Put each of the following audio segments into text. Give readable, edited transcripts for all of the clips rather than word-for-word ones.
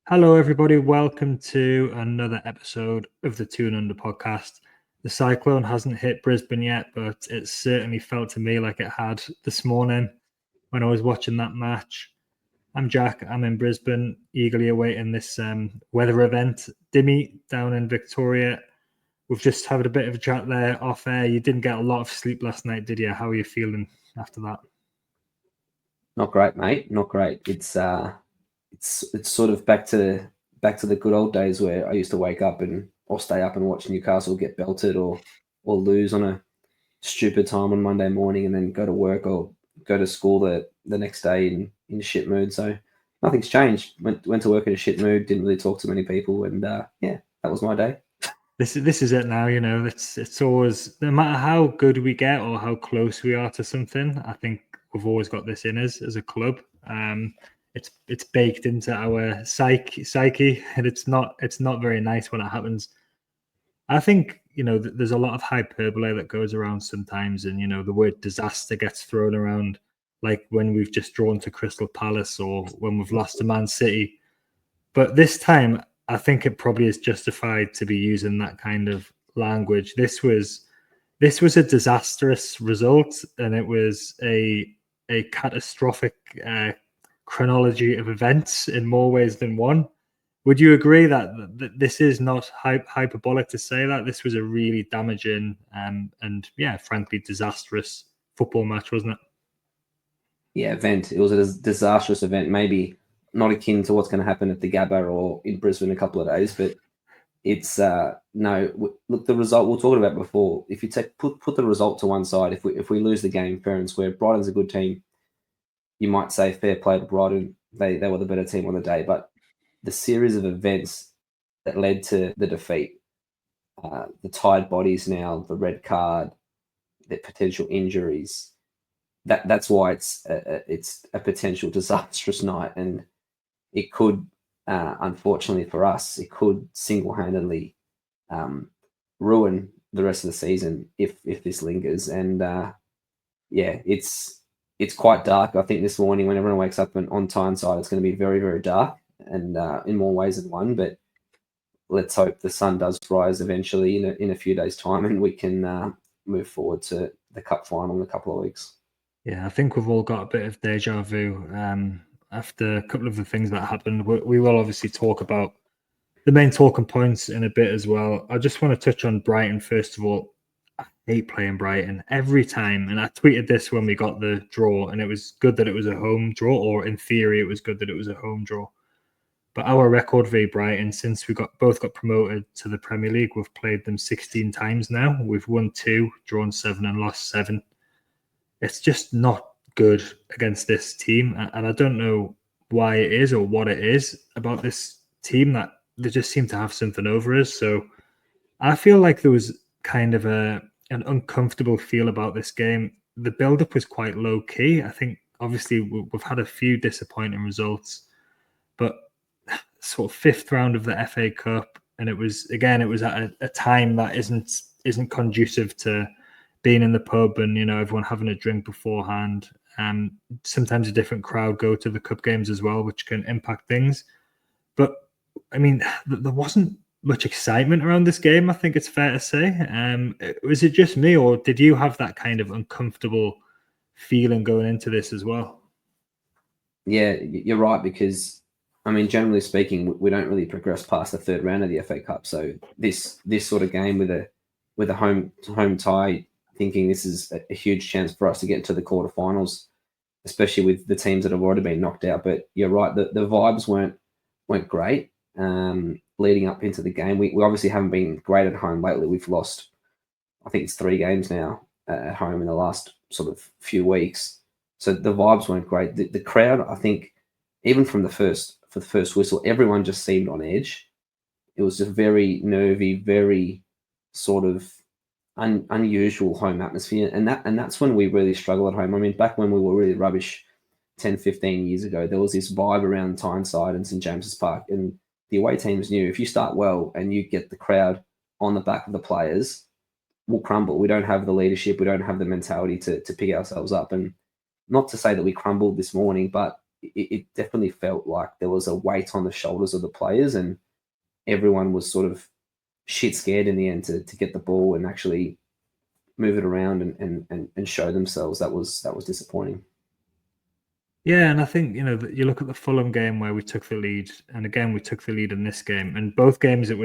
Hello, everybody. Welcome to another episode of the Toon Under podcast. The cyclone hasn't hit Brisbane yet, but it certainly felt to me like it had this morning when I was watching that match. I'm Jack. I'm in Brisbane, eagerly awaiting this weather event. Dimi down in Victoria. We've just had a bit of a chat there off air. You didn't get a lot of sleep last night, did you? How are you feeling after that? Not great, mate. Not great. It's sort of back to the good old days where I used to wake up or stay up and watch Newcastle get belted or lose on a stupid time on Monday morning and then go to work or go to school the next day in a shit mood. So nothing's changed. Went to work in a shit mood. Didn't really talk to many people, and yeah, that was my day. This is it now. It's always, no matter how good we get or how close we are to something, I think we've always got this in us as a club. It's baked into our psyche, and it's not very nice when it happens. I think there's a lot of hyperbole that goes around sometimes, and the word disaster gets thrown around, like when we've just drawn to Crystal Palace or when we've lost to Man City. But this time, I think it probably is justified to be using that kind of language. This was a disastrous result, and it was a catastrophic chronology of events in more ways than one. Would you agree that this is not hyperbolic to say that this was a really damaging and frankly disastrous football match, wasn't it? Yeah, event. It was a disastrous event. Maybe not akin to what's going to happen at the Gabba or in Brisbane in a couple of days, but it's no. Look, the result we'll talk about before. If you put the result to one side, if we lose the game fair and square, Brighton's a good team. You might say fair play to Brighton. They were the better team on the day, but the series of events that led to the defeat, the tired bodies now, the red card, the potential injuries. That's why it's a potential disastrous night, and it could, unfortunately for us, it could single-handedly ruin the rest of the season if this lingers. And yeah, it's quite dark. I think this morning when everyone wakes up on Tyneside, it's going to be very, very dark, and in more ways than one. But let's hope the sun does rise eventually in a few days' time, and we can move forward to the cup final in a couple of weeks. Yeah, I think we've all got a bit of deja vu after a couple of the things that happened. We will obviously talk about the main talking points in a bit as well. I just want to touch on Brighton first of all. I hate playing Brighton every time, and I tweeted this when we got the draw, and it was good that it was a home draw, or in theory, it was good that it was a home draw. But our record v Brighton, since we both got promoted to the Premier League, we've played them 16 times now. We've won 2, drawn 7, and lost 7. It's just not good against this team. And I don't know why it is or what it is about this team that they just seem to have something over us. So I feel like there was kind of an uncomfortable feel about this game. The build-up was quite low-key. I think, obviously, we've had a few disappointing results. But sort of 5th round of the FA Cup, and it was at a time that isn't conducive to being in the pub and everyone having a drink beforehand. Sometimes a different crowd go to the cup games as well, which can impact things. But I mean, there wasn't much excitement around this game, I think it's fair to say. Was it just me, or did you have that kind of uncomfortable feeling going into this as well? Yeah, you're right, because I mean, generally speaking, we don't really progress past the 3rd round of the FA Cup. So this sort of game with a home tie, thinking this is a huge chance for us to get into the quarterfinals, especially with the teams that have already been knocked out. But you're right, the vibes weren't great leading up into the game. We obviously haven't been great at home lately. We've lost, I think it's 3 games now at home in the last sort of few weeks. So the vibes weren't great. The crowd, I think, even for the first whistle, everyone just seemed on edge. It was just very nervy, very sort of unusual home atmosphere, and that's when we really struggle at home. I mean, back when we were really rubbish 10, 15 years ago, there was this vibe around Tyneside and St James's Park, and the away teams knew if you start well and you get the crowd on the back of the players, we'll crumble. We don't have the leadership, we don't have the mentality to pick ourselves up. And not to say that we crumbled this morning, but it definitely felt like there was a weight on the shoulders of the players, and everyone was sort of shit scared in the end to get the ball and actually move it around and show themselves. That was disappointing. Yeah, and I think, you look at the Fulham game where we took the lead, and again we took the lead in this game. And both games it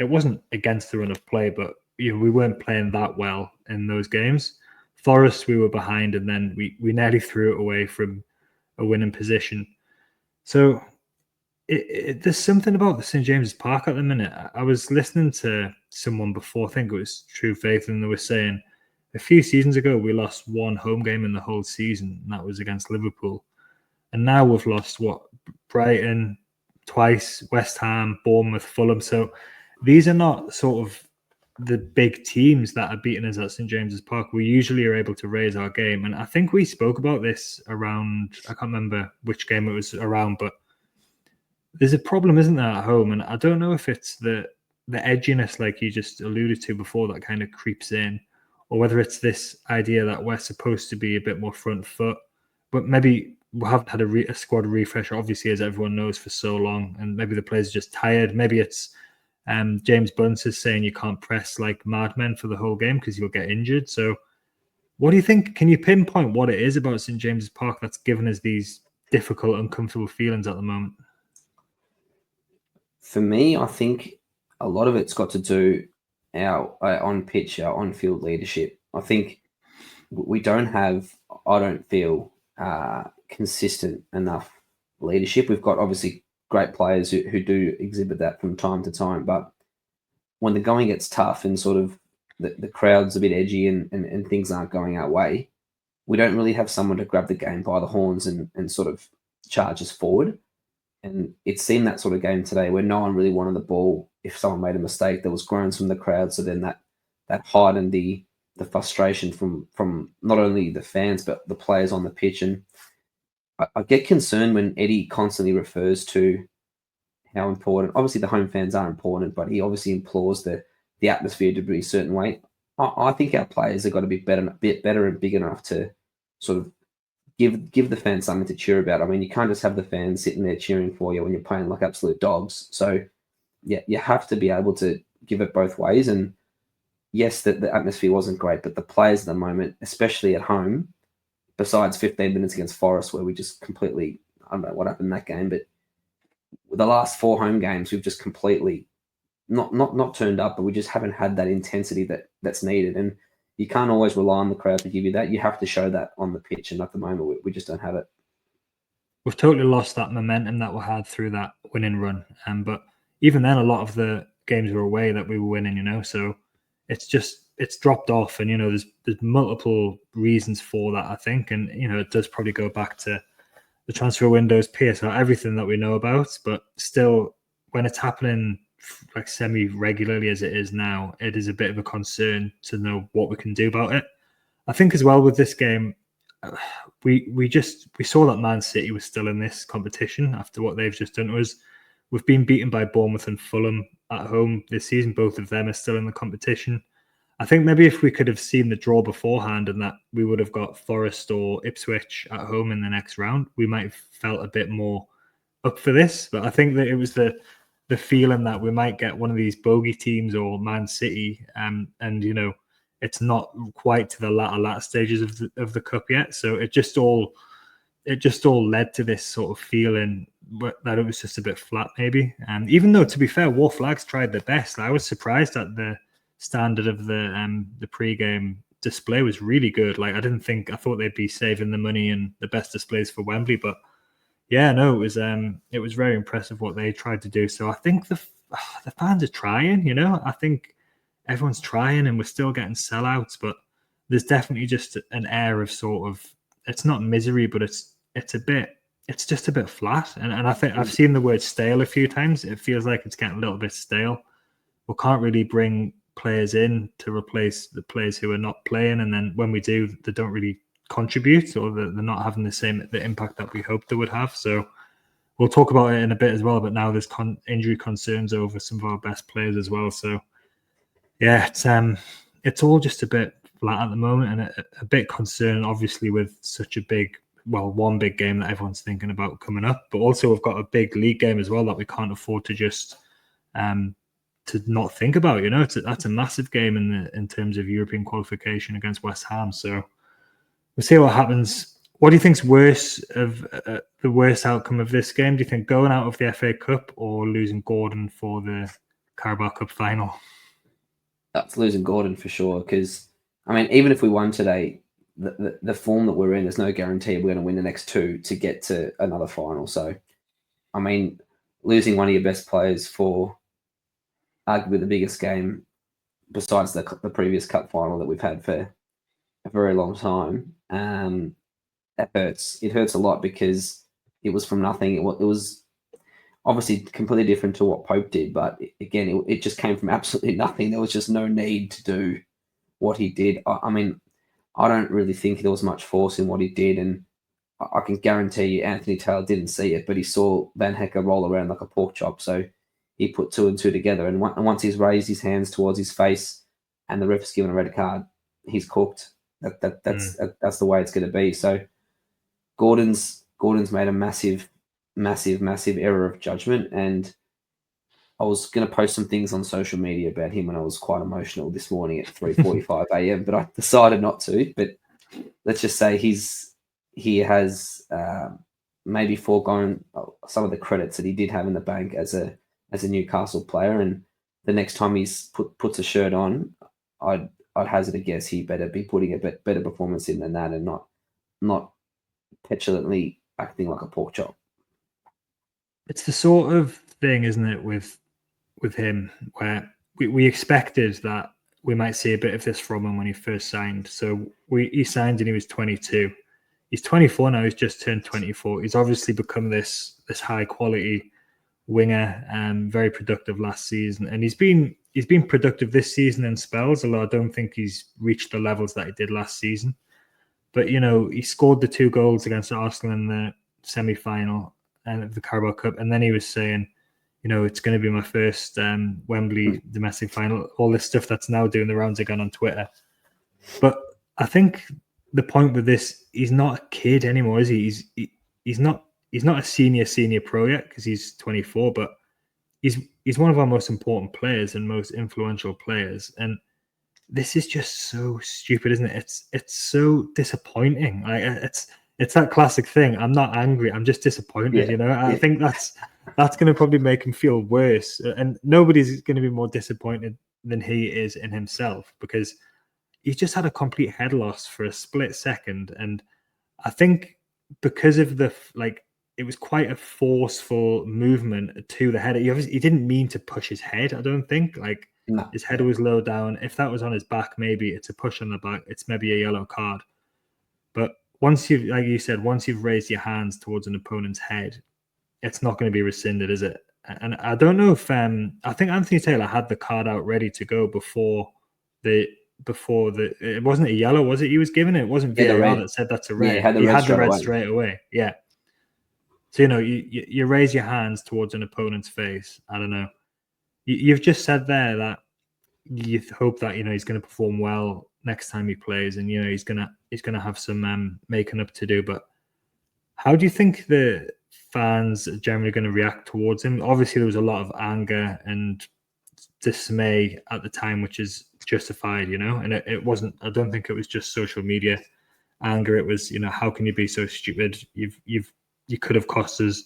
wasn't against the run of play, but we weren't playing that well in those games. Forest, we were behind, and then we nearly threw it away from a winning position. So there's something about the St James's Park at the minute. I was listening to someone before, I think it was True Faith, and they were saying a few seasons ago we lost one home game in the whole season, and that was against Liverpool. And now we've lost Brighton twice, West Ham, Bournemouth, Fulham. So these are not sort of the big teams that are beating us at St James's Park. We usually are able to raise our game, and I think we spoke about this around, I can't remember which game it was around, but there's a problem, isn't there, at home? And I don't know if it's the edginess, like you just alluded to before, that kind of creeps in, or whether it's this idea that we're supposed to be a bit more front foot. But maybe we haven't had a squad refresh, obviously, as everyone knows, for so long, and maybe the players are just tired. Maybe it's James Bunce is saying you can't press like madmen for the whole game because you'll get injured. So what do you think? Can you pinpoint what it is about St James's Park that's given us these difficult, uncomfortable feelings at the moment? For me, I think a lot of it's got to do our on-pitch, our on-field leadership. I think we don't have, I don't feel, consistent enough leadership. We've got obviously great players who do exhibit that from time to time, but when the going gets tough and sort of the crowd's a bit edgy and things aren't going our way, we don't really have someone to grab the game by the horns and sort of charge us forward. And it seemed that sort of game today where no one really wanted the ball. If someone made a mistake, there was groans from the crowd. So then that heightened the frustration from not only the fans, but the players on the pitch. And I get concerned when Eddie constantly refers to how important, obviously the home fans are important, but he obviously implores the atmosphere to be a certain way. I think our players have got to be a bit better and big enough to sort of give the fans something to cheer about. I mean, you can't just have the fans sitting there cheering for you when you're playing like absolute dogs. So, yeah, you have to be able to give it both ways. And yes, the atmosphere wasn't great, but the players at the moment, especially at home, besides 15 minutes against Forest, where we just completely, I don't know what happened in that game, but the last 4 home games, we've just completely not turned up, but we just haven't had that intensity that's needed. And you can't always rely on the crowd to give you that. You have to show that on the pitch, and at the moment, we just don't have it. We've totally lost that momentum that we had through that winning run. But even then, a lot of the games were away that we were winning, so it's dropped off. And, there's multiple reasons for that, I think. And, it does probably go back to the transfer windows, PSR, everything that we know about. But still, when it's happening like semi-regularly as it is now, it is a bit of a concern to know what we can do about it. I think as well with this game, we saw that Man City was still in this competition after what they've just done to us. We've been beaten by Bournemouth and Fulham at home this season. Both of them are still in the competition. I think maybe if we could have seen the draw beforehand and that we would have got Forest or Ipswich at home in the next round, we might have felt a bit more up for this. But I think that it was the feeling that we might get one of these bogey teams or Man City, and it's not quite to the latter stages of the cup yet. So it just all led to this sort of feeling that it was just a bit flat, maybe. And even though, to be fair, War Flags tried their best. I was surprised at the standard of the pre-game display was really good. Like I thought they'd be saving the money and the best displays for Wembley, but yeah, no, it was very impressive what they tried to do. So I think the fans are trying, I think everyone's trying and we're still getting sellouts, but there's definitely just an air of sort of, it's not misery, but it's just a bit flat. And I think I've seen the word stale a few times. It feels like it's getting a little bit stale. We can't really bring players in to replace the players who are not playing. And then when we do, they don't really contribute, or they're not having the impact that we hoped they would have. So we'll talk about it in a bit as well, but now there's injury concerns over some of our best players as well. So yeah, it's all just a bit flat at the moment, and a bit concerning, obviously, with such a big one big game that everyone's thinking about coming up, but also we've got a big league game as well that we can't afford to just to not think about. That's a massive game in terms of European qualification against West Ham. So we'll see what happens. What do you think's worse of the worst outcome of this game? Do you think going out of the FA Cup or losing Gordon for the Carabao Cup final? That's losing Gordon for sure. Because even if we won today, the form that we're in, there's no guarantee we're going to win the next two to get to another final. So, losing one of your best players for arguably the biggest game besides the previous cup final that we've had for a very long time, that hurts. It hurts a lot because it was from nothing. It was obviously completely different to what Pope did, but again, it just came from absolutely nothing. There was just no need to do what he did. I don't really think there was much force in what he did, and I can guarantee you Anthony Taylor didn't see it, but he saw Van Hecker roll around like a pork chop, so he put two and two together, and once he's raised his hands towards his face and the ref has given a red card, he's cooked. That's the way it's going to be. So Gordon's made a massive error of judgment, and I was going to post some things on social media about him when I was quite emotional this morning at 3:45 a.m., but I decided not to. But let's just say he has maybe foregone some of the credits that he did have in the bank as a Newcastle player, and the next time he's puts a shirt on, I'd hazard a guess he better be putting a better performance in than that, and not petulantly acting like a pork chop. It's the sort of thing, isn't it, with him, where we expected that we might see a bit of this from him when he first signed. So he signed and he was 22. He's 24 now. He's just turned 24. He's obviously become this high quality winger, very productive last season, and he's been productive this season in spells. Although I don't think he's reached the levels that he did last season. But he scored the 2 goals against Arsenal in the semi-final of the Carabao Cup, and then he was saying, it's going to be my first Wembley domestic final. All this stuff that's now doing the rounds again on Twitter. But I think the point with this, he's not a kid anymore, is he? He's not a senior pro yet because he's 24, but he's one of our most important players and most influential players. And this is just so stupid, isn't it? It's so disappointing. Like it's that classic thing. I'm not angry. I'm just disappointed. I think that's going to probably make him feel worse. And nobody's going to be more disappointed than he is in himself, because he's just had a complete head loss for a split second. And I think because of it was quite a forceful movement to the head. He didn't mean to push his head, I don't think. No. His head was low down. If that was on his back, maybe it's a push on the back. It's maybe a yellow card. But once you've raised your hands towards an opponent's head, it's not going to be rescinded, is it? And I don't know if I think Anthony Taylor had the card out ready to go before the it wasn't a yellow, was it? He was given it. It wasn't VAR that said that's a red. Yeah, he had the red straight away. Yeah. So you raise your hands towards an opponent's face. I don't know. You've just said there that you hope that he's going to perform well next time he plays, and he's going to have some making up to do. But how do you think the fans are generally going to react towards him? Obviously, there was a lot of anger and dismay at the time, which is justified, and it wasn't. I don't think it was just social media anger. It was, how can you be so stupid? You could have cost us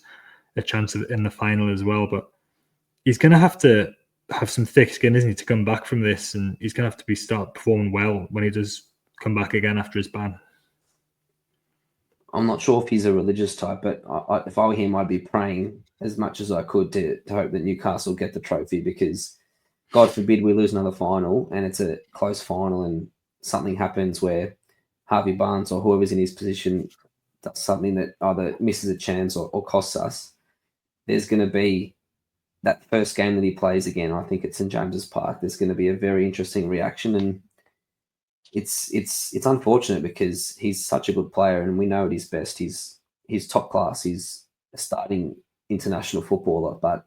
a chance in the final as well, but he's going to have some thick skin, isn't he, to come back from this, and he's going to have to start performing well when he does come back again after his ban. I'm not sure if he's a religious type, but if I were him, I'd be praying as much as I could to hope that Newcastle get the trophy, because God forbid we lose another final and it's a close final and something happens where Harvey Barnes or whoever's in his position does something that either misses a chance or costs us. There's going to be that first game that he plays again. I think it's St James's Park. There's going to be a very interesting reaction, and it's unfortunate because he's such a good player and we know at his best he's top class. He's a starting international footballer, but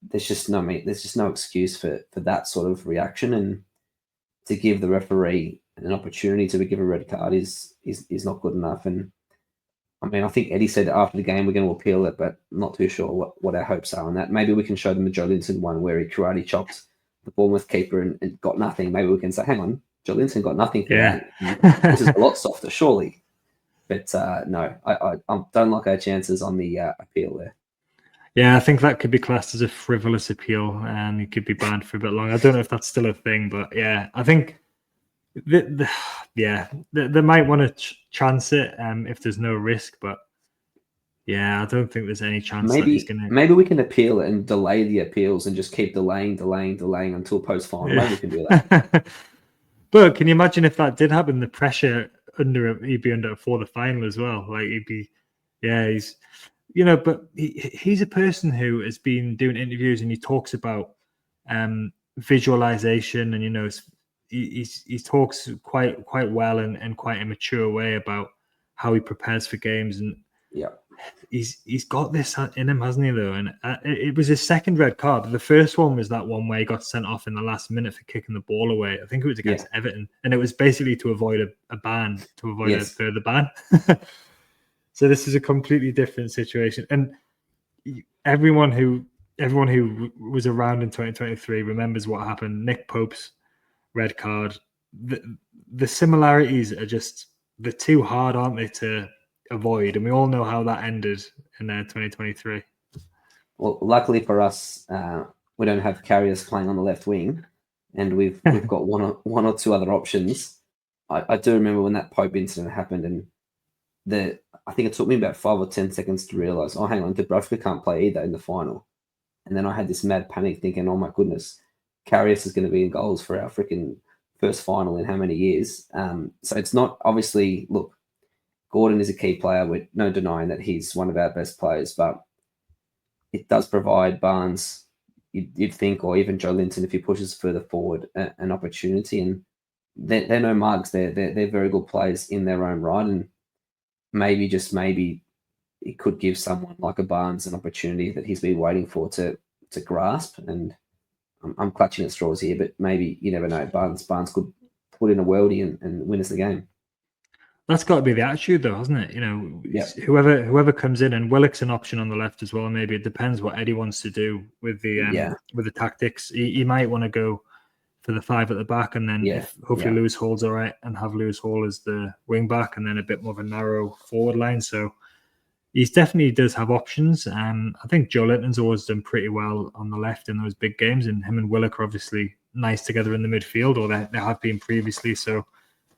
there's just no excuse for that sort of reaction, and to give the referee an opportunity to give a red card is not good enough. And I mean, I think Eddie said after the game we're going to appeal it, but I'm not too sure what our hopes are on that. Maybe we can show them the Joe Linton one where he karate chopped the Bournemouth keeper and got nothing. Maybe we can say, hang on, Joe Linton got nothing for Yeah. that. This is a lot softer, surely. But no, I don't like our chances on the appeal there. Yeah, I think that could be classed as a frivolous appeal, and it could be banned for a bit long. I don't know if that's still a thing, but yeah, I think they might want to chance it if there's no risk, but yeah, I don't think there's any chance that he's going to. Maybe we can appeal it and delay the appeals and just keep delaying until post final. Maybe we can do that. But can you imagine if that did happen? The pressure he'd be under for the final as well. Like he'd be, he's. But he's a person who has been doing interviews and he talks about visualization, and he talks quite well and quite a mature way about how he prepares for games, and he's got this in him, hasn't he? Though, and it was his second red card. The first one was that one where he got sent off in the last minute for kicking the ball away. I think it was against Everton, and it was basically to avoid a ban, to avoid a further ban. So this is a completely different situation, and everyone who was around in 2023 remembers what happened. Nick Pope's red card. The similarities are just they're too hard, aren't they, to avoid? And we all know how that ended in 2023. Well, luckily for us, we don't have carriers playing on the left wing, and we've got one or two other options. I do remember when that Pope incident happened, and I think it took me about 5 or 10 seconds to realise, oh, hang on, Dubravka can't play either in the final. And then I had this mad panic thinking, oh my goodness, Karius is going to be in goals for our freaking first final in how many years? So it's not, obviously, look, Gordon is a key player. With no denying that he's one of our best players, but it does provide Barnes, you'd think, or even Joe Linton, if he pushes further forward, an opportunity. And they're no mugs. They're very good players in their own right. And maybe it could give someone like a Barnes an opportunity that he's been waiting for to grasp. And I'm clutching at straws here, but maybe, you never know, Barnes could put in a worldie and win us the game. That's got to be the attitude, though, hasn't it? Whoever comes in, and Willock's an option on the left as well. Maybe it depends what Eddie wants to do with the tactics. He might want to go for the 5 at the back, and then hopefully Lewis Hall's all right, and have Lewis Hall as the wing back, and then a bit more of a narrow forward line. So he definitely does have options. I think Joe Linton's always done pretty well on the left in those big games, and him and Willock are obviously nice together in the midfield, or they have been previously. So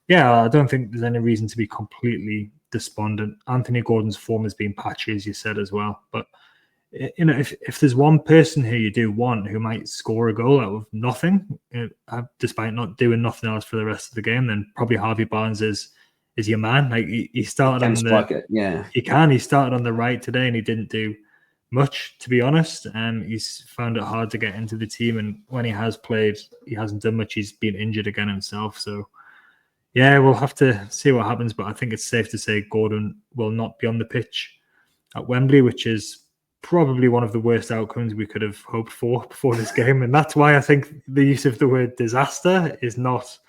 yeah, I don't think there's any reason to be completely despondent. Anthony Gordon's form has been patchy, as you said as well, but if there's one person who you do want who might score a goal out of nothing, despite not doing nothing else for the rest of the game, then probably Harvey Barnes is your man. Like he started on he started on the right today, and he didn't do much, to be honest. He's found it hard to get into the team, and when he has played, he hasn't done much. He's been injured again himself, so yeah, we'll have to see what happens. But I think it's safe to say Gordon will not be on the pitch at Wembley, which is probably one of the worst outcomes we could have hoped for before this game, and that's why I think the use of the word disaster is not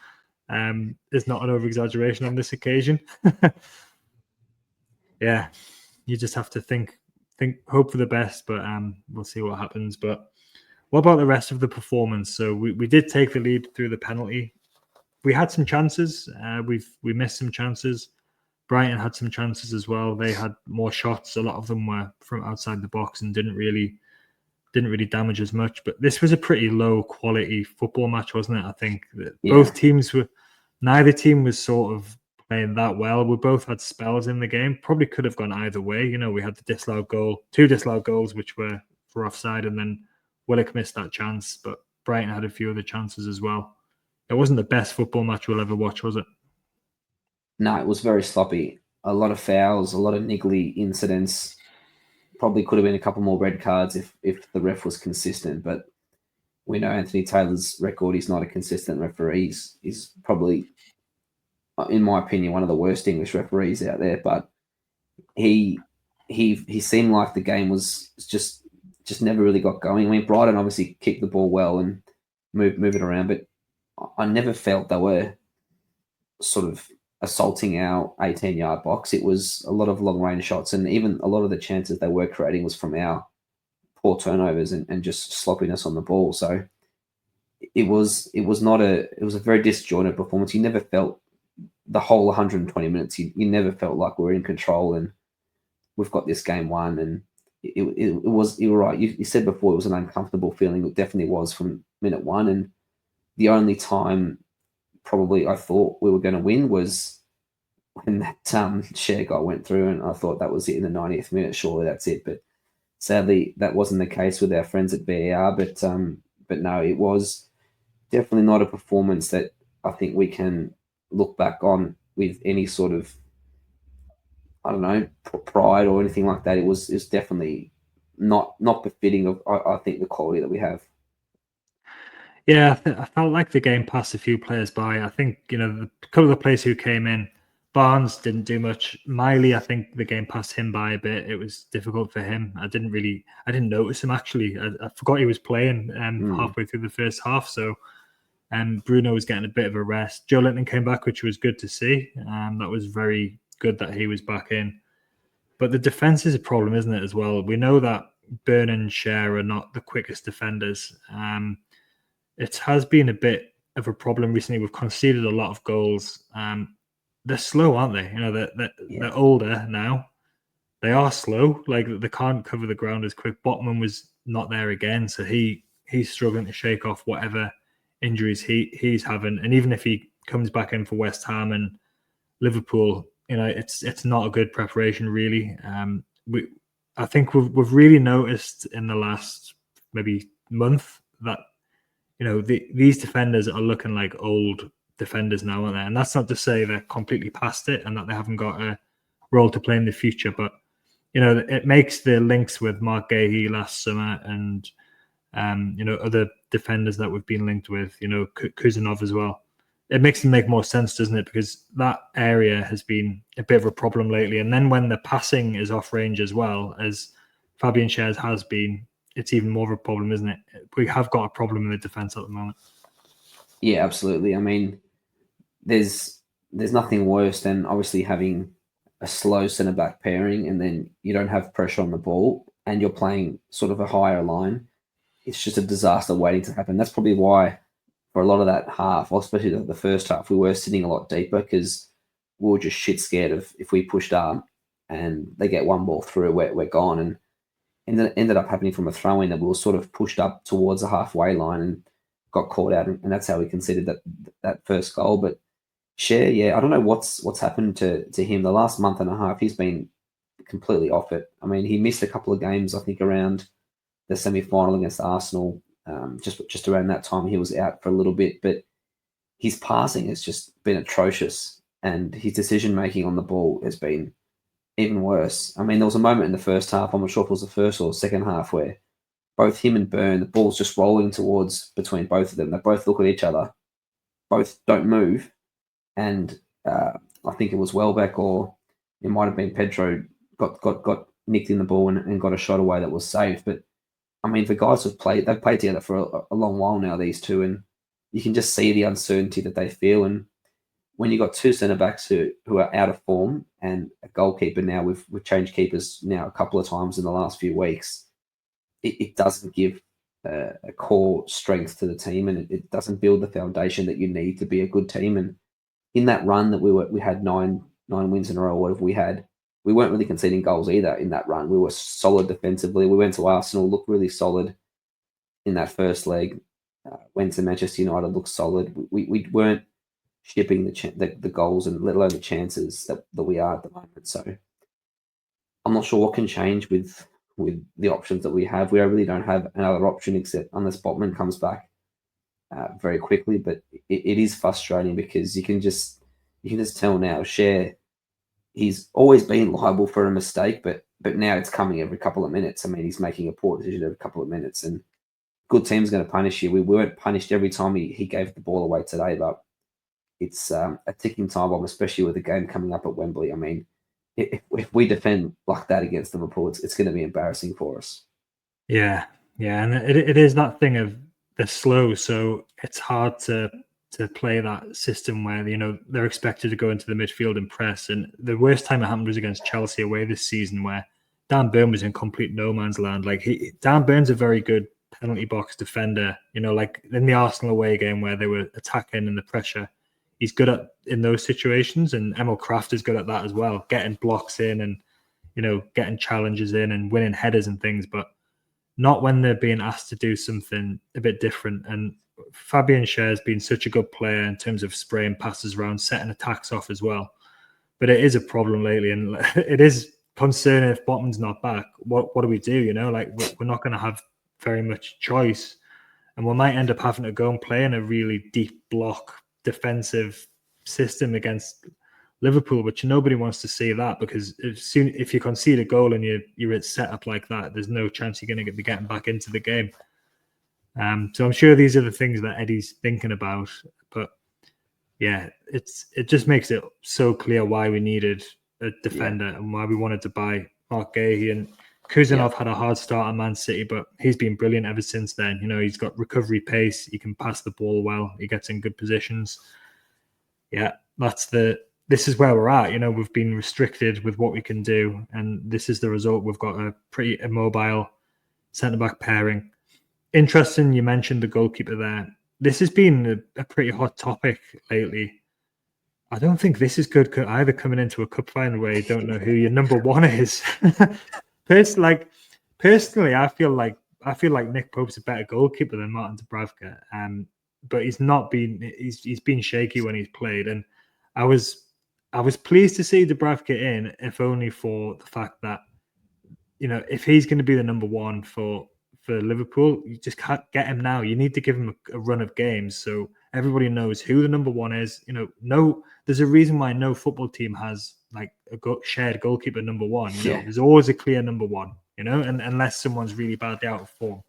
an over-exaggeration on this occasion. Yeah, you just have to hope for the best, but we'll see what happens. But what about the rest of the performance? So we did take the lead through the penalty. We had some chances. We missed some chances. Brighton had some chances as well. They had more shots. A lot of them were from outside the box and didn't really damage as much. But this was a pretty low quality football match, wasn't it? I think that both teams neither team was sort of playing that well. We both had spells in the game. Probably could have gone either way. We had the disallowed goal, 2 disallowed goals, which were for offside, and then Willock missed that chance. But Brighton had a few other chances as well. It wasn't the best football match we'll ever watch, was it? No, it was very sloppy. A lot of fouls, a lot of niggly incidents. Probably could have been a couple more red cards if the ref was consistent. But we know Anthony Taylor's record. He's not a consistent referee. He's probably, in my opinion, one of the worst English referees out there. But he seemed like the game was just never really got going. I mean, Brighton obviously kicked the ball well and move it around, but I never felt they were sort of assaulting our 18-yard box. It was a lot of long-range shots, and even a lot of the chances they were creating was from our poor turnovers and just sloppiness on the ball. So it was a very disjointed performance. You never felt the whole 120 minutes. You never felt like we were in control and we've got this game won. And it was, you were right. You said before it was an uncomfortable feeling. It definitely was from minute one. And the only time probably I thought we were going to win was when that share goal went through, and I thought that was it in the 90th minute. Surely that's it. But sadly, that wasn't the case with our friends at VAR. But no, it was definitely not a performance that I think we can look back on with any sort of, I don't know, pride or anything like that. It was definitely not befitting of I think the quality that we have. Yeah, I felt like the game passed a few players by. I think, a couple of the players who came in, Barnes didn't do much. Miley, I think the game passed him by a bit. It was difficult for him. I didn't notice him actually. I forgot he was playing halfway through the first half. So Bruno was getting a bit of a rest. Joe Linton came back, which was good to see. That was very good that he was back in. But the defense is a problem, isn't it, as well? We know that Burn and Cher are not the quickest defenders. It has been a bit of a problem recently. We've conceded a lot of goals. They're slow, aren't they? They're older now. They are slow. Like, they can't cover the ground as quick. Botman was not there again, so he's struggling to shake off whatever injuries he's having. And even if he comes back in for West Ham and Liverpool, it's not a good preparation, really. I think we've really noticed in the last maybe month that these defenders are looking like old defenders now, aren't they? And that's not to say they're completely past it and that they haven't got a role to play in the future, but it makes the links with Mark Gahey last summer and other defenders that we've been linked with, Kuzanov as well. It makes them make more sense, doesn't it? Because that area has been a bit of a problem lately. And then when the passing is off range as well, as Fabian Schär's has been, it's even more of a problem, isn't it? We have got a problem in the defence at the moment. Yeah, absolutely. I mean, there's nothing worse than obviously having a slow centre-back pairing and then you don't have pressure on the ball and you're playing sort of a higher line. It's just a disaster waiting to happen. That's probably why for a lot of that half, or especially the first half, we were sitting a lot deeper because we were just shit scared of if we pushed up and they get one ball through, we're gone. And ended up happening from a throw-in that we were sort of pushed up towards the halfway line and got caught out, and that's how we conceded that first goal. But Cher, yeah, I don't know what's happened to him. The last month and a half, he's been completely off it. I mean, he missed a couple of games, I think, around the semi-final against Arsenal. Just around that time, he was out for a little bit, but his passing has just been atrocious, and his decision-making on the ball has been even worse. I mean, there was a moment in the first half, I'm not sure if it was the first or second half, where both him and Burn, the ball's just rolling towards between both of them. They both look at each other, both don't move, and I think it was Welbeck or it might have been Pedro got nicked in the ball and got a shot away that was saved. But I mean, the guys they've played together for a long while now, these two, and you can just see the uncertainty that they feel. And when you've got two centre-backs who are out of form and a goalkeeper now, we've changed keepers now a couple of times in the last few weeks, it doesn't give a core strength to the team, and it doesn't build the foundation that you need to be a good team. And in that run that we had nine wins in a row, whatever we had, we weren't really conceding goals either in that run. We were solid defensively. We went to Arsenal, looked really solid in that first leg. Went to Manchester United, looked solid. We weren't shipping the goals and let alone the chances that we are at the moment. So I'm not sure what can change with the options that we have. We really don't have another option except unless Botman comes back very quickly. But it is frustrating because you can just tell now, Cher, he's always been liable for a mistake, but now it's coming every couple of minutes. I mean, he's making a poor decision every couple of minutes, and good team's going to punish you. We weren't punished every time he gave the ball away today, but it's a ticking time bomb, especially with the game coming up at Wembley. I mean, if we defend like that against Liverpool, it's going to be embarrassing for us. Yeah, and it is that thing of they're slow, so it's hard to to play that system where they're expected to go into the midfield and press. And the worst time it happened was against Chelsea away this season, where Dan Burn was in complete no man's land. Like Dan Burn's a very good penalty box defender. Like in the Arsenal away game where they were attacking and the pressure, he's good at in those situations. And Emil Kraft is good at that as well, getting blocks in and getting challenges in and winning headers and things, but not when they're being asked to do something a bit different. And Fabian Schär's been such a good player in terms of spraying passes around, setting attacks off as well. But it is a problem lately, and it is concerning if Botman's not back. What do we do? Like we're not going to have very much choice, and we might end up having to go and play in a really deep block defensive system against Liverpool, which nobody wants to see that, because if you concede a goal and you're set up like that, there's no chance you're going to be getting back into the game. So I'm sure these are the things that Eddie's thinking about, but yeah, it just makes it so clear why we needed a defender and why we wanted to buy Mark Gahey. And Kuzanov had a hard start at Man City, but he's been brilliant ever since then. He's got recovery pace, he can pass the ball well, he gets in good positions. Yeah, this is where we're at. We've been restricted with what we can do, and this is the result. We've got a pretty immobile centre-back pairing. Interesting, you mentioned the goalkeeper there. This has been a pretty hot topic lately. I don't think this is good either, coming into a cup final where you don't know who your number one is. Personally, I feel like Nick Pope's a better goalkeeper than Martin Dubravka. But he's been shaky when he's played, and I was pleased to see Dubravka in, if only for the fact that, if he's going to be the number one for Liverpool, you just can't get him now. You need to give him a run of games so everybody knows who the number one is. There's a reason why no football team has like a shared goalkeeper number one. There's always a clear number one, and unless someone's really badly out of form.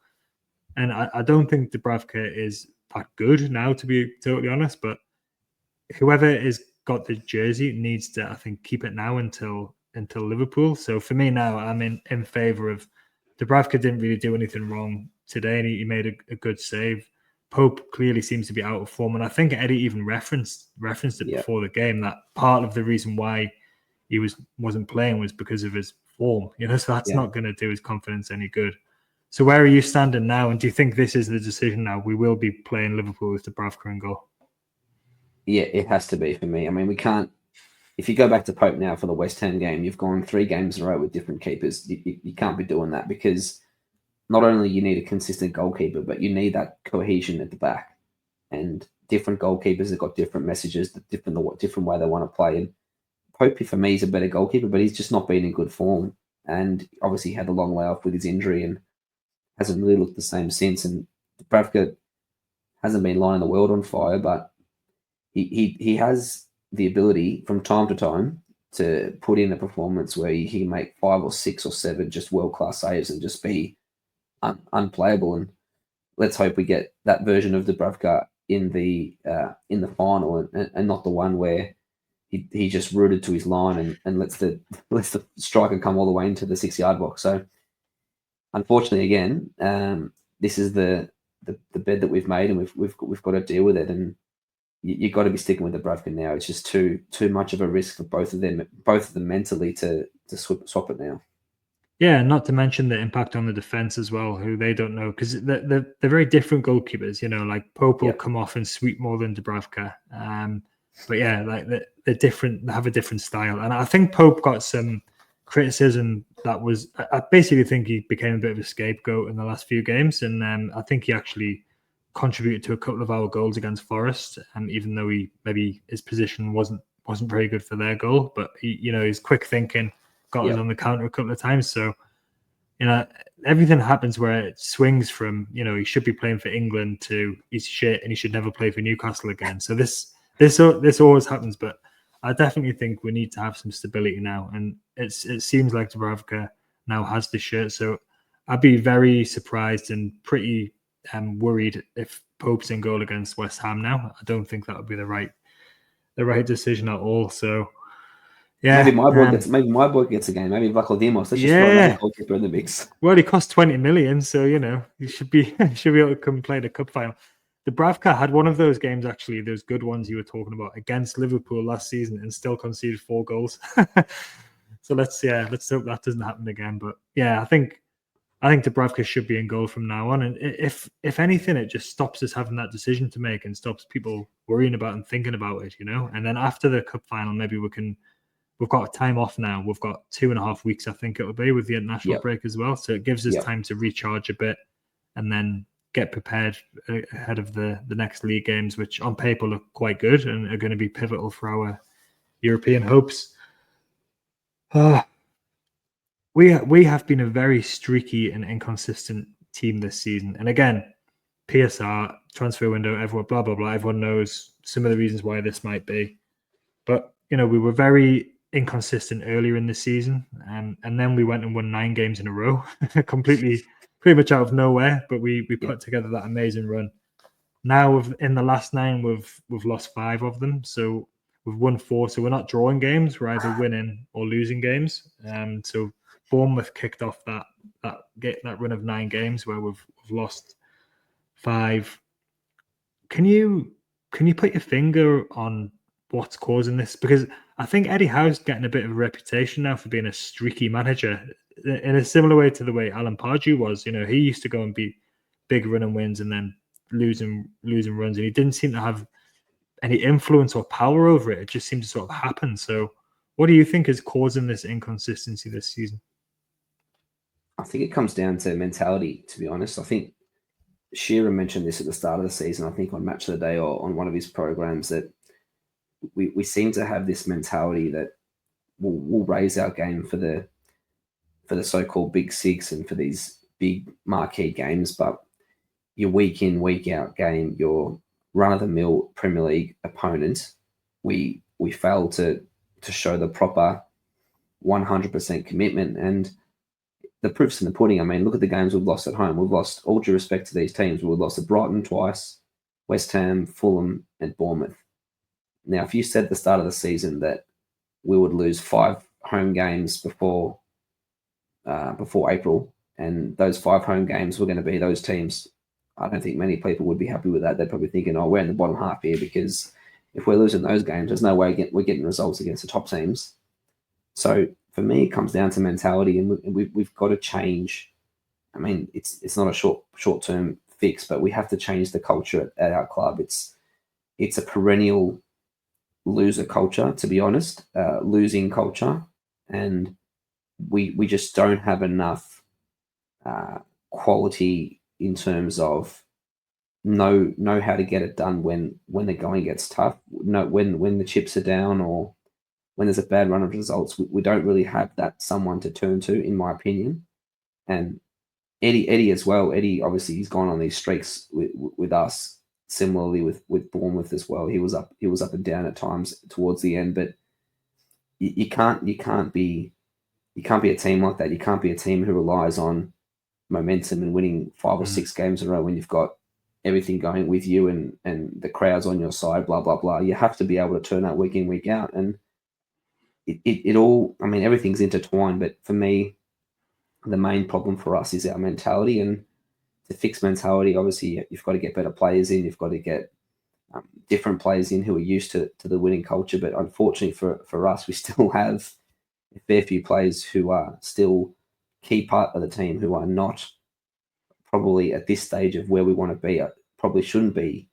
And I don't think Dubravka is that good now, to be totally honest, but whoever is got the jersey needs to, I think, keep it now until Liverpool. So for me now, I'm in favour of Dubravka. Didn't really do anything wrong today, and he made a good save. Pope clearly seems to be out of form, and I think Eddie even referenced it before the game, that part of the reason why he wasn't playing was because of his form. So that's not going to do his confidence any good. So where are you standing now, and do you think this is the decision now? We will be playing Liverpool with Dubravka in goal. Yeah, it has to be for me. I mean, we can't. If you go back to Pope now for the West Ham game, you've gone 3 games in a row with different keepers. You can't be doing that, because not only you need a consistent goalkeeper, but you need that cohesion at the back. And different goalkeepers have got different messages, different way they want to play. And Pope, for me, is a better goalkeeper, but he's just not been in good form. And obviously, he had a long way off with his injury and hasn't really looked the same since. And Dubravka hasn't been lighting the world on fire, but he has the ability from time to time to put in a performance where he can make 5 or 6 or 7 just world-class saves and just be unplayable. And let's hope we get that version of Dubravka in the final, and not the one where he just rooted to his line and lets the striker come all the way into the 6-yard box. So unfortunately, again, this is the bed that we've made, and we've got to deal with it. And you've got to be sticking with Dubravka now. It's just too much of a risk for both of them mentally to swap it now. Yeah, not to mention the impact on the defense as well, who they don't know, because they're very different goalkeepers. Like Pope will come off and sweep more than Dubravka. But yeah, like they're different. They have a different style, and I think Pope got some criticism that was. I basically think he became a bit of a scapegoat in the last few games, and I think he actually contributed to a couple of our goals against Forest, even though maybe his position wasn't very good for their goal. But his quick thinking got us on the counter a couple of times. So everything happens where it swings from he should be playing for England to he's shit and he should never play for Newcastle again. So this always happens. But I definitely think we need to have some stability now, and it seems like Dubravka now has the shirt. So I'd be very surprised and pretty worried if Pope's in goal against West Ham now. I don't think that would be the right decision at all. So yeah, maybe my boy gets a game. Maybe Vlachodimos. Let's just throw another goalkeeper in the mix. Well, he cost 20 million, so he should be able to come play the cup final. Dubravka had one of those games, actually, those good ones you were talking about, against Liverpool last season, and still conceded 4 goals. So let's hope that doesn't happen again. But yeah, I think Dubravka should be in goal from now on. And if anything, it just stops us having that decision to make and stops people worrying about and thinking about it, And then after the cup final, maybe we've got time off now. We've got 2.5 weeks, I think it will be, with the international break as well. So it gives us time to recharge a bit and then get prepared ahead of the next league games, which on paper look quite good and are going to be pivotal for our European hopes. We have been a very streaky and inconsistent team this season. And again, PSR, transfer window, everyone, blah, blah, blah. Everyone knows some of the reasons why this might be. But, we were very inconsistent earlier in the season. And then we went and won 9 games in a row, pretty much out of nowhere. But we put together that amazing run. Now, in the last 9, we've lost 5 of them. So we've won 4. So we're not drawing games. We're either winning or losing games. So Bournemouth kicked off that run of 9 games where we've lost 5. Can you put your finger on what's causing this? Because I think Eddie Howe's getting a bit of a reputation now for being a streaky manager, in a similar way to the way Alan Pardew was. He used to go and beat big run and wins and then losing runs, and he didn't seem to have any influence or power over it. It just seemed to sort of happen. So what do you think is causing this inconsistency this season? I think it comes down to mentality, to be honest. I think Shearer mentioned this at the start of the season, I think on Match of the Day or on one of his programs, that we seem to have this mentality that we'll raise our game for the so-called Big Six and for these big marquee games, but your week in, week out game, your run-of-the-mill Premier League opponent, we fail to show the proper 100% commitment. And the proof's in the pudding. I mean, look at the games we've lost at home. We've lost, all due respect to these teams, we've lost to Brighton twice, West Ham, Fulham, and Bournemouth. Now, if you said at the start of the season that we would lose 5 home games before April, and those 5 home games were going to be those teams, I don't think many people would be happy with that. They're probably thinking, we're in the bottom half here, because if we're losing those games, there's no way we're getting results against the top teams. So for me, it comes down to mentality, and we've got to change. I mean, it's not a short-term fix, but we have to change the culture at our club. It's a perennial loser culture, to be honest, losing culture, and we just don't have enough quality in terms of know how to get it done when the going gets tough. When the chips are down or when there's a bad run of results, we don't really have that someone to turn to, in my opinion. And Eddie as well. Eddie, obviously, he's gone on these streaks with us. Similarly with Bournemouth as well. He was up and down at times towards the end, but you can't be a team like that. You can't be a team who relies on momentum and winning 5 or 6 games in a row when you've got everything going with you and the crowd's on your side, blah, blah, blah. You have to be able to turn up week in, week out. And it all, I mean, everything's intertwined, but for me, the main problem for us is our mentality. And to fix mentality, obviously, you've got to get better players in. You've got to get different players in who are used to the winning culture. But unfortunately for us, we still have a fair few players who are still key part of the team who are not probably at this stage of where we want to be, probably shouldn't be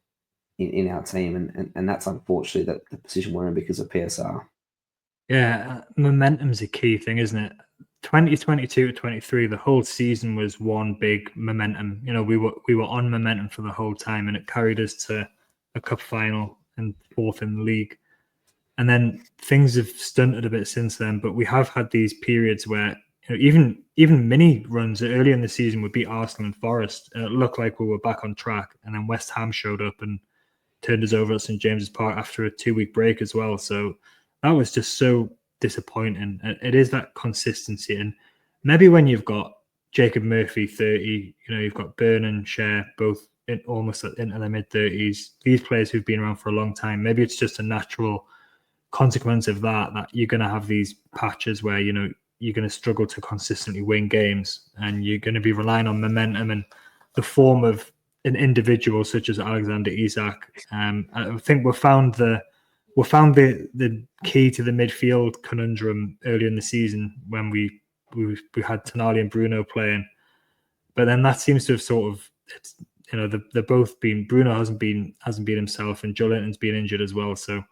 in our team. And that's unfortunately the position we're in because of PSR. Yeah, momentum's a key thing, isn't it? 2022 to 23, the whole season was one big momentum. We were on momentum for the whole time, and it carried us to a cup final and 4th in the league. And then things have stunted a bit since then, but we have had these periods where even mini runs early in the season would beat Arsenal and Forest, and it looked like we were back on track. And then West Ham showed up and turned us over at St James's Park after a 2-week break as well. So that was just so disappointing. It is that consistency, and maybe when you've got Jacob Murphy 30, you've got Byrne and Cher both almost into their mid-30s, these players who've been around for a long time, maybe it's just a natural consequence of that you're going to have these patches where you're going to struggle to consistently win games, and you're going to be relying on momentum and the form of an individual such as Alexander Isak. I think we found the key to the midfield conundrum earlier in the season when we had Tonali and Bruno playing, but then that seems to have sort of, they're both been, Bruno hasn't been himself, and Joelinton's been injured as well. So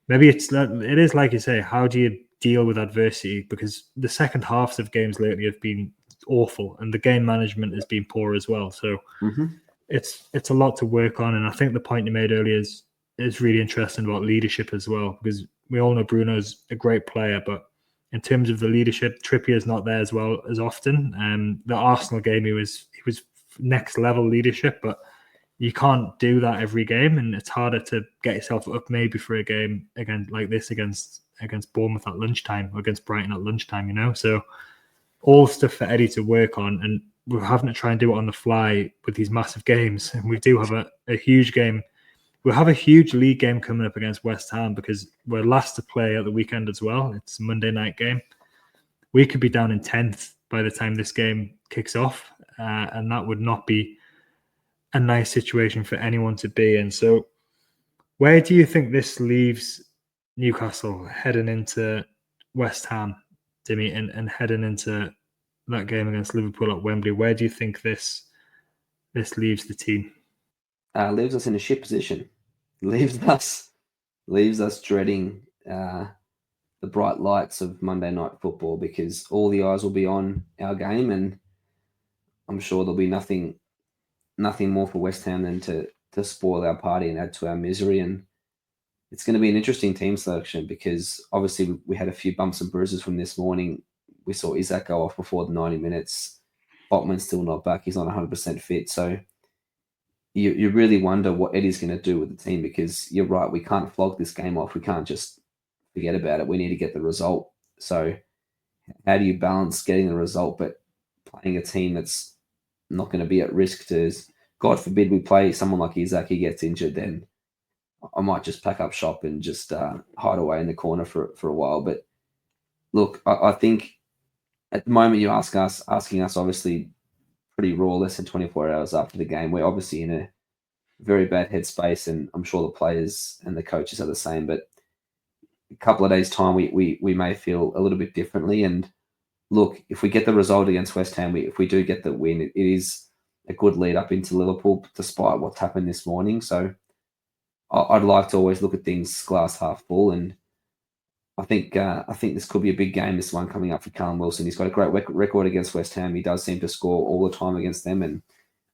maybe it is like you say, how do you deal with adversity? Because the second halves of games lately have been awful, and the game management has been poor as well. So it's a lot to work on. And I think the point you made earlier is really interesting about leadership as well, because we all know Bruno's a great player, but in terms of the leadership, Trippier's not there as well as often. The Arsenal game, he was next level leadership, but you can't do that every game, and it's harder to get yourself up maybe for a game again like this against Bournemouth at lunchtime, or against Brighton at lunchtime. So all stuff for Eddie to work on, and we're having to try and do it on the fly with these massive games. And we do have a huge game. We'll have a huge league game coming up against West Ham, because we're last to play at the weekend as well. It's a Monday night game. We could be down in 10th by the time this game kicks off, and that would not be a nice situation for anyone to be in. So where do you think this leaves Newcastle heading into West Ham, Dimi, and heading into that game against Liverpool at Wembley? Where do you think this leaves the team? Leaves us in a shit position. Leaves us dreading the bright lights of Monday night football, because all the eyes will be on our game, and I'm sure there'll be nothing more for West Ham than to spoil our party and add to our misery. And it's going to be an interesting team selection, because obviously we had a few bumps and bruises from this morning. We saw Isak go off before the 90 minutes. Botman's still not back. He's not 100% fit. So you really wonder what Eddie's going to do with the team, because you're right, we can't flog this game off. We can't just forget about it. We need to get the result. So how do you balance getting the result but playing a team that's not going to be at risk to, God forbid we play someone like Isak, he gets injured, then I might just pack up shop and just hide away in the corner for a while. But look, I think at the moment you're asking us obviously pretty raw, less than 24 hours after the game. We're obviously in a very bad headspace, and I'm sure the players and the coaches are the same. But a couple of days' time, we may feel a little bit differently. And look, if we get the result against West Ham, if we do get the win, it is a good lead up into Liverpool, despite what's happened this morning. So I'd like to always look at things glass half full, and I think this could be a big game, this one coming up for Callum Wilson. He's got a great record against West Ham. He does seem to score all the time against them, and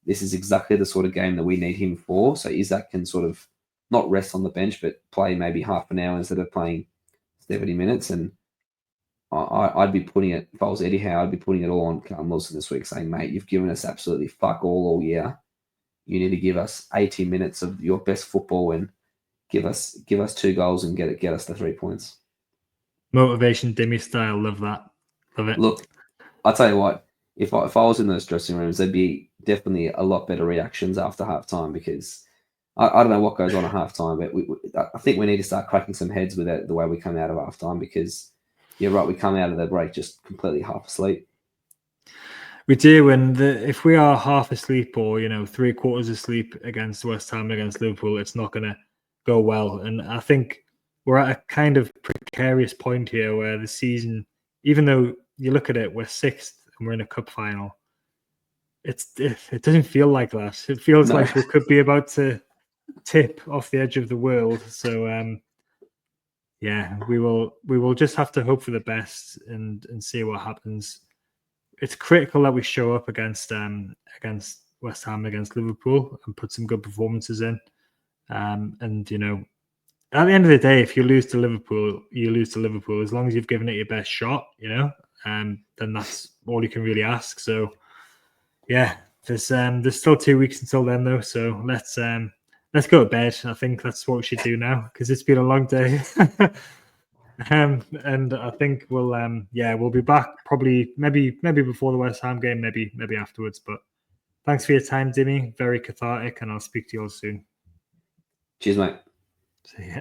this is exactly the sort of game that we need him for. So Isak can sort of not rest on the bench, but play maybe half an hour instead of playing 70 minutes. And I'd be putting it, if I was Eddie Howe, I'd be putting it all on Callum Wilson this week, saying, mate, you've given us absolutely fuck all year. You need to give us 80 minutes of your best football and give us 2 goals and get us the 3 points. Motivation Dimi style, love that. Love it. Look, I'll tell you what, if I was in those dressing rooms, there'd be definitely a lot better reactions after halftime, because I don't know what goes on at halftime, but I think we need to start cracking some heads with it, the way we come out of halftime, because you're right, we come out of the break just completely half asleep. We do, and if we are half asleep or 3/4 asleep against West Ham, against Liverpool, it's not going to go well. And I think we're at a kind of precarious point here where the season, even though you look at it, we're 6th and we're in a cup final. It doesn't feel like that. It feels like we could be about to tip off the edge of the world. So yeah, we will just have to hope for the best and see what happens. It's critical that we show up against West Ham, against Liverpool, and put some good performances in. And at the end of the day, if you lose to Liverpool, you lose to Liverpool. As long as you've given it your best shot, then that's all you can really ask. So yeah, there's still 2 weeks until then though. So let's go to bed. I think that's what we should do now, because it's been a long day. And I think we'll be back probably maybe before the West Ham game, maybe afterwards. But thanks for your time, Dimi. Very cathartic, and I'll speak to you all soon. Cheers, mate. See ya.